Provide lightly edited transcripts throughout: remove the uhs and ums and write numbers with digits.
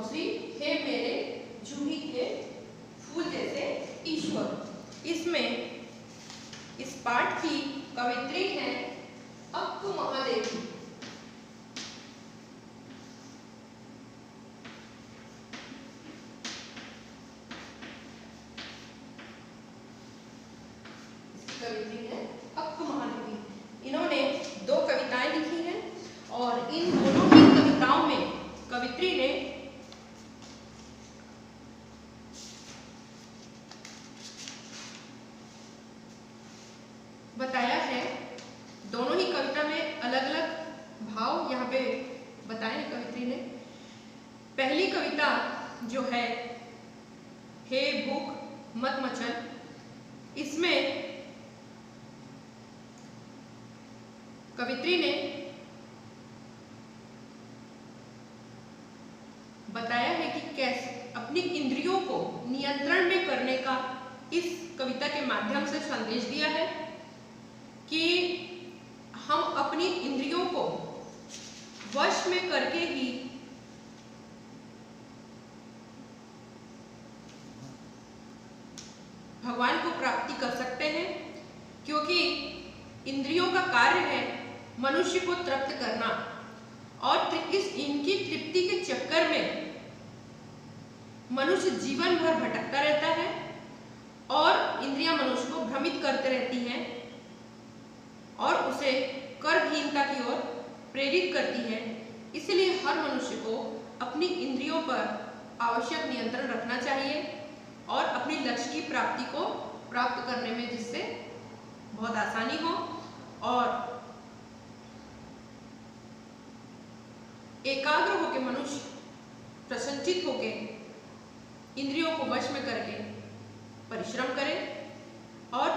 दूसरी हे मेरे जूही के फूल जैसे ईश्वर। इसमें इस पाठ की कवित्री है अक्कू महादेवी। कवित्री है अक्कू महादेवी। इन्होंने दो कविताएं लिखी हैं और इन दोनों ही कविताओं में कवित्री ने बताया है, दोनों ही कविता में अलग अलग भाव यहाँ पे बताए हैं कवित्री ने। पहली कविता जो है हे भूख मत मचल, इसमें कवित्री ने बताया है कि कैसे अपनी इंद्रियों को नियंत्रण में करने का इस कविता के माध्यम से संदेश दिया है कि हम अपनी इंद्रियों को वश में करके ही भगवान को प्राप्ति कर सकते हैं, क्योंकि इंद्रियों का कार्य है मनुष्य को तृप्त करना और इनकी तृप्ति के चक्कर में मनुष्य जीवन भर भटकता रहता है और इंद्रियां मनुष्य को भ्रमित करते रहती हैं और उसे कर्महीनता की ओर प्रेरित करती है। इसलिए हर मनुष्य को अपनी इंद्रियों पर आवश्यक नियंत्रण रखना चाहिए और अपनी लक्ष्य की प्राप्ति को प्राप्त करने में जिससे बहुत आसानी हो और एकाग्र होकर मनुष्य प्रसन्नचित होकर इंद्रियों को वश में करके परिश्रम करे। और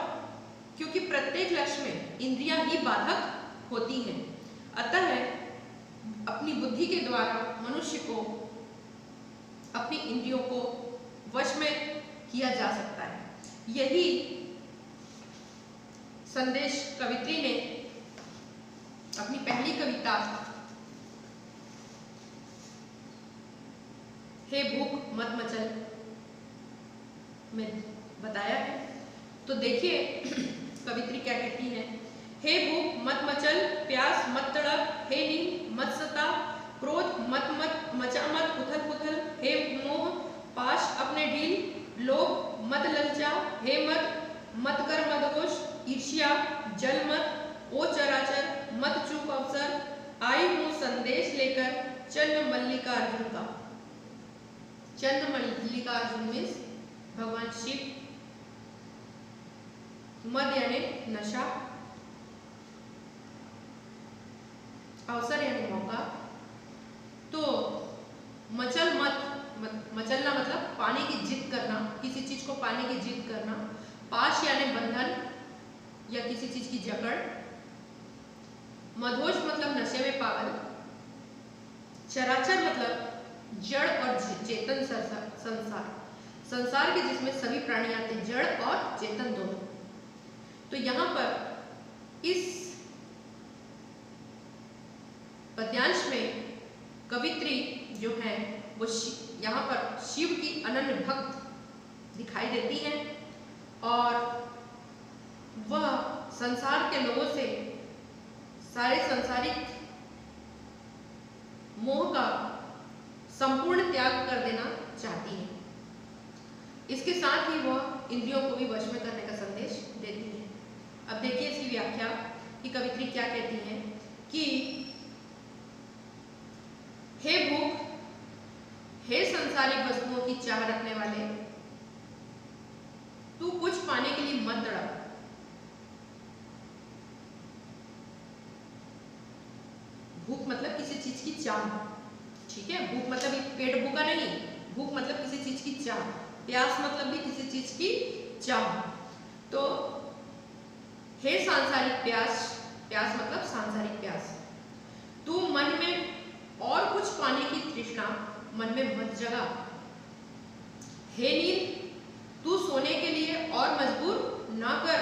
क्योंकि प्रत्येक लक्ष्य में इंद्रियां ही बाधक होती हैं, अतः अपनी बुद्धि के द्वारा मनुष्य को अपनी इंद्रियों को वश में किया जा सकता है। यही संदेश कवित्री ने अपनी पहली कविता हे भूख मत मचल में बताया है। तो देखिए कवित्री क्या कहती है। हे भूख मत मचल, प्यास मत तड़प, हे नींद मत सता, क्रोध मत मचा मत उथल पुथल, हे मोह पाश अपने ढील, लोभ मत ललचा, हे मत कर मदहोश, ईर्ष्या जल मत, ओ चराचर मत चूक अवसर, आई हूँ संदेश लेकर चंद्र मल्लिकार्जुन का। चंद्र मल्लिकार्जुन मीन्स भगवान शिव, मद यानी नशा, अवसर यानी मौका। तो मचल मचलना मतलब पाने की जिद करना, किसी चीज को पाने की जिद करना। पाश यानी बंधन या किसी चीज की जकड़। मदहोश मतलब नशे में पागल। चराचर मतलब जड़ और चेतन संसार के जिसमें सभी प्राणी आते हैं, जड़ और चेतन दोनों। तो यहाँ पर इस पद्यांश में कवित्री जो है वो यहाँ पर शिव की अनन्य भक्त दिखाई देती है और वह संसार के लोगों से सारे सांसारिक मोह का संपूर्ण त्याग कर देना चाहती है। इसके साथ ही वह इंद्रियों को भी वश में करने का संदेश देती है। अब देखिए इसकी व्याख्या कि कवित्री क्या कहती है कि हे भूख, हे संसारिक वस्तुओं की चाह रखने वाले, तू कुछ पाने के लिए मत तड़प। भूख मतलब किसी चीज की चाह, ठीक है। भूख मतलब पेट भूखा नहीं, भूख मतलब किसी चीज की चाह। प्यास मतलब भी किसी चीज की चाह। तो हे सांसारिक प्यास, प्यास मतलब सांसारिक प्यास, तू मन में और कुछ पाने की तृष्णा मन में मत जगा। हे नींद, तू सोने के लिए और मजबूर ना कर।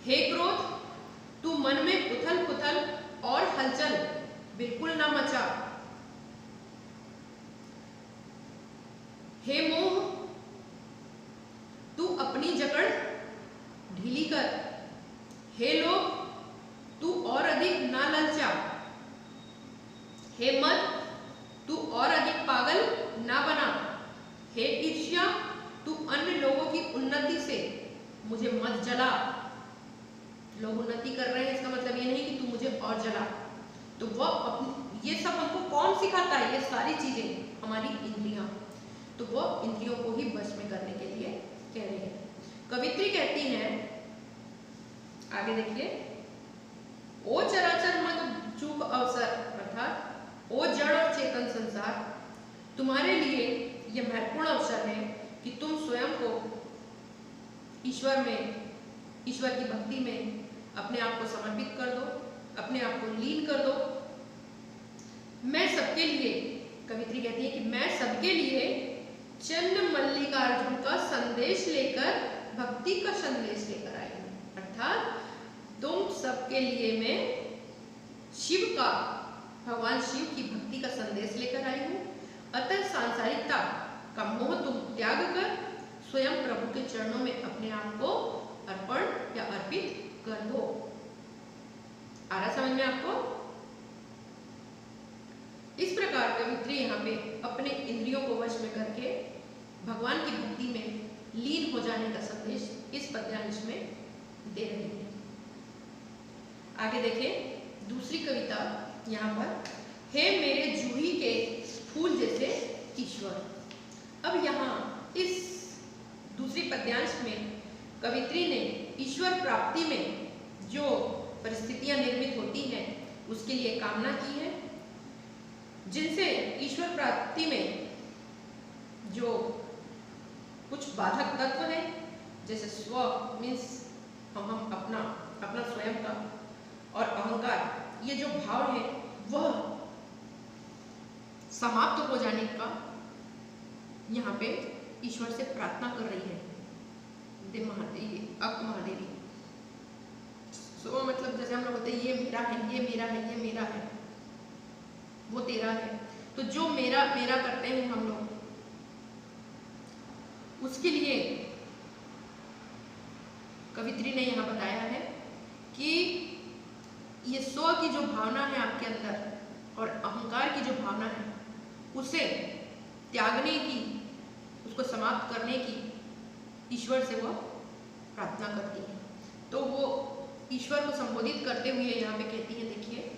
हे क्रोध, तू मन में उथल पुथल और हलचल बिल्कुल ना मचा। हे मोह, तू अपनी जकड़ ढीली कर। हे लोभ, तू और अधिक ना ललचा। हे मद, तू और अधिक पागल ना बना। हे ईर्ष्या, तू अन्य लोगों की उन्नति से मुझे मत जला। लोग उन्नति कर रहे हैं, इसका मतलब ये नहीं कि तू मुझे और जला। तो वह ये सब हमको कौन सिखाता है? ये सारी चीजें हमारी इंद्रियां। तो वह इंद्रियों को ही वश में करने के लिए कह रही है। कवित्री कहती हैं, आगे देखिए, ओ चराचर मत चूक अवसर, अर्थात ओ जड़ और चेतन संसार, तुम्हारे लिए यह महत्वपूर्ण अवसर है कि तुम स्वयं को ईश्वर में, ईश्वर की भक्ति में अपने आप को समर्पित कर दो, अपने आप को लीन कर दो। मैं सबके लिए, कवित्री कहती है कि मैं सबके लिए चंद्र मल्लिकार्जुन का संदेश लेकर, भक्ति का संदेश लेकर आई हूं। अर्थात तुम सबके लिए मैं शिव का, भगवान शिव की भक्ति का संदेश लेकर आई हूं। अतः सांसारिकता का मोह तुम त्याग कर स्वयं प्रभु के चरणों में अपने आप को अर्पण या अर्पित कर दो। आ रहा समझ में आपको? इस प्रकार कवित्री यहाँ पे अपने इंद्रियों को वश में करके भगवान की भक्ति में लीन हो जाने का संदेश इस पद्यांश में दे रही है। आगे देखें दूसरी कविता यहाँ पर, हे मेरे जूही के फूल जैसे ईश्वर। अब यहाँ इस दूसरी पद्यांश में कवित्री ने ईश्वर प्राप्ति में जो परिस्थितियां निर्मित होती हैं उसके लिए कामना की है, जिनसे ईश्वर प्राप्ति में जो कुछ बाधक तत्व है, जैसे स्व मीन्स हम अपना स्वयं का, और अहंकार, ये जो भाव है वह समाप्त हो जाने का यहाँ पे ईश्वर से प्रार्थना कर रही है देव महादेवी, अक महादेवी। सो मतलब जैसे हम लोग बोलते हैं ये मेरा है, ये मेरा है, ये मेरा है, वो तेरा है। तो जो मेरा मेरा करते हैं हम लोग, उसके लिए कवित्री ने यहाँ बताया है कि ये स्व की जो भावना है आपके अंदर और अहंकार की जो भावना है उसे त्यागने की, उसको समाप्त करने की ईश्वर से वो प्रार्थना करती है। तो वो ईश्वर को संबोधित करते हुए यहाँ पे कहती है, देखिए,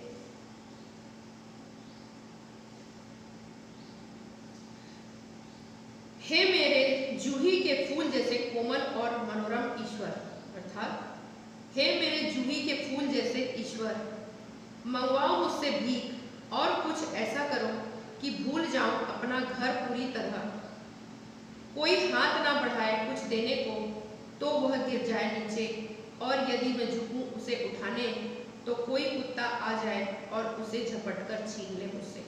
हे मेरे जूही के फूल जैसे कोमल और मनोरम ईश्वर, अर्थात हे मेरे जूही के फूल जैसे ईश्वर, मंगवाओ मुझसे भीख और कुछ ऐसा करो कि भूल जाऊं अपना घर पूरी तरह। कोई हाथ ना बढ़ाए कुछ देने को तो वह गिर जाए नीचे, और यदि मैं झुकूं उसे उठाने तो कोई कुत्ता आ जाए और उसे झपट कर छीन ले मुझसे।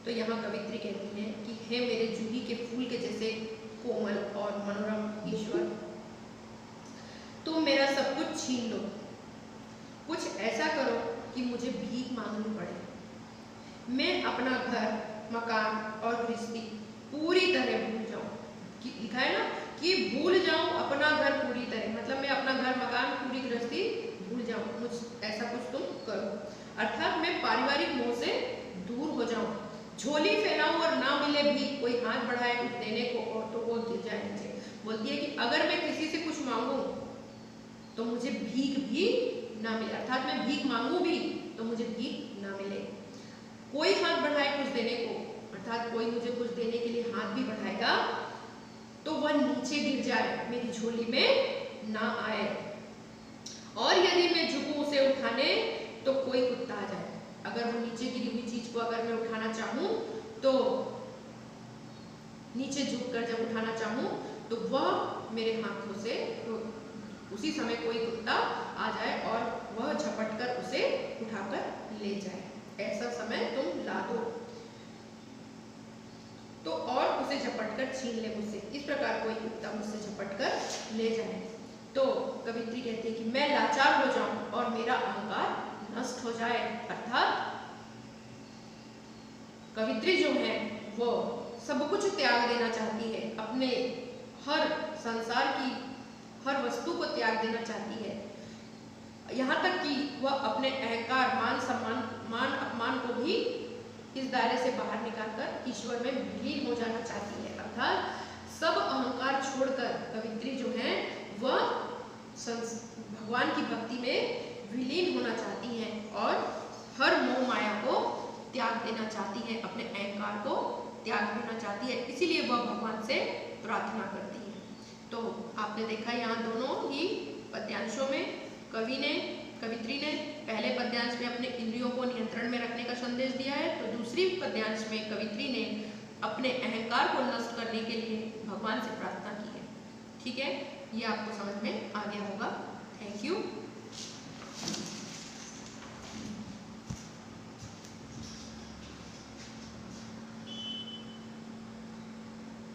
तो यहाँ कवित्री कहती है कि हे मेरे जूही के फूल के जैसे कोमल और मनोरम ईश्वर, तुम मेरा सब कुछ छीन लो, कुछ ऐसा करो कि मुझे भीख मांगनी पड़े। मैं अपना घर, मकान और गृहस्थी पूरी तरह भूल जाऊं। लिखा है ना कि भूल जाऊं अपना घर पूरी तरह, मतलब मैं अपना घर, मकान, पूरी गृहस्थी भूल जाऊं, मुझ ऐसा कुछ तुम करो। अर्थात मैं पारिवारिक मोह से दूर हो जाऊं, झोली फैलाऊं और ना मिले भी, कोई हाथ बढ़ाए कुछ देने को और तो वो गिर जाए नीचे। बोलती है कि अगर मैं किसी से कुछ मांगू तो मुझे भीख भी ना मिले, अर्थात मैं भीख मांगू भी तो मुझे भीख ना मिले। कोई हाथ बढ़ाए कुछ देने को, अर्थात कोई मुझे कुछ देने के लिए हाथ भी बढ़ाएगा तो वह नीचे गिर जाए, मेरी झोली में ना आए, और यदि मैं झुकूं उसे उठाने तो कोई कुत्ता आ जाए। अगर वो नीचे गिरी हुई चीज को अगर मैं उठाना चाहूं तो नीचे झुक कर जब उठाना चाहूं तो वह मेरे हाथों से, तो उसी समय कोई कुत्ता आ जाए और वह झपट कर उसे उठाकर ले जाए। ऐसा समय तुम ला दो तो, और उसे झपट कर छीन ले मुझसे, इस प्रकार कोई कुत्ता मुझसे झपट कर ले जाए। तो कवित्री कहती है कि मैं लाचार हो जाऊं और मेरा अहंकार नष्ट हो जाए। अर्थात कवित्री जो है वो सब कुछ त्याग देना चाहती है, अपने हर संसार की हर वस्तु को त्याग देना चाहती है, यहाँ तक कि वह अपने अहंकार, मान सम्मान, मान अपमान को भी इस दायरे से बाहर निकालकर ईश्वर में विलीन हो जाना चाहती है। अर्थात सब अहंकार छोड़कर कवित्री जो है वह भगवान की भक्ति में विलीन होना चाहती हैं और हर मोह माया को त्याग देना चाहती है, अपने अहंकार को त्याग देना चाहती है, इसीलिए वह भगवान से प्रार्थना करती है। तो आपने देखा यहाँ दोनों ही पद्यांशों में कवित्री ने पहले पद्यांश में अपने इंद्रियों को नियंत्रण में रखने का संदेश दिया है, तो दूसरी पद्यांश में कवित्री ने अपने अहंकार को नष्ट करने के लिए भगवान से प्रार्थना की है। ठीक है, ये आपको समझ में आ गया होगा।